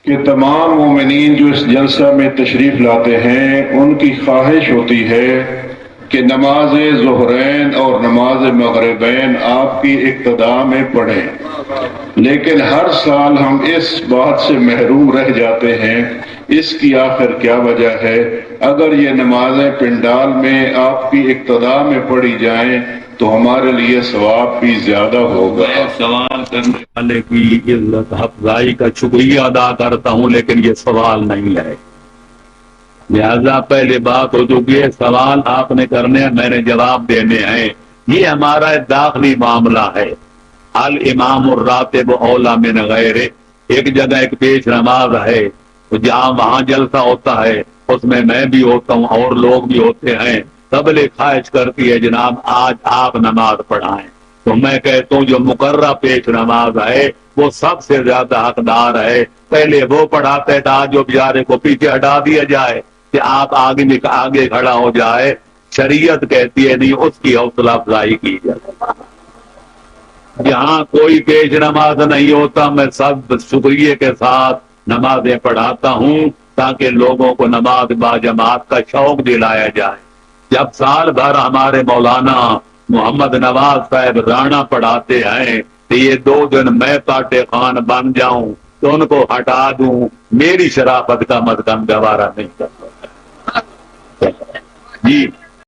کہ تمام مومنین جو اس جلسہ میں تشریف لاتے ہیں ان کی خواہش ہوتی ہے کہ نماز ظہرین اور نماز مغربین آپ کی اقتداء میں پڑھیں، لیکن ہر سال ہم اس بات سے محروم رہ جاتے ہیں۔ اس کی آخر کیا وجہ ہے؟ اگر یہ نمازیں پنڈال میں آپ کی اقتداء میں پڑھی جائیں تو ہمارے لیے ثواب بھی زیادہ ہوگا۔ میں سوال کرنے والے کی عزت افزائی کا شکریہ ادا کرتا ہوں، لیکن یہ سوال نہیں ہے، لہذا پہلے بات ہو چکی ہے، سوال آپ نے کرنے ہیں، میں نے جواب دینے ہیں۔ یہ ہمارا داخلی معاملہ ہے۔ الامام الراتب اولی من غیرہ، ایک جگہ ایک پیش نماز ہے جہاں وہاں جلسہ ہوتا ہے، اس میں بھی ہوتا ہوں اور لوگ بھی ہوتے ہیں، تبلیغ خواہش کرتی ہے جناب آج آپ نماز پڑھائیں، تو میں کہتا ہوں جو مقررہ پیش نماز ہے وہ سب سے زیادہ حقدار ہے، پہلے وہ پڑھاتے تھا، جو بیچارے کو پیچھے ہٹا دیا جائے کہ آپ آگے کھڑا ہو جائے، شریعت کہتی ہے نہیں، اس کی حوصلہ افزائی کی جائے۔ جہاں کوئی پیش نماز نہیں ہوتا میں سب شکریہ کے ساتھ نمازیں پڑھاتا ہوں تاکہ لوگوں کو نماز با جماعت کا شوق دلایا جائے۔ جب سال بھر ہمارے مولانا محمد نواز صاحب رانا پڑھاتے ہیں تو یہ 2 دن میں کاٹے خان بن جاؤں تو ان کو ہٹا دوں، میری شرافت کا مدکن گوارا نہیں کرتا۔ جی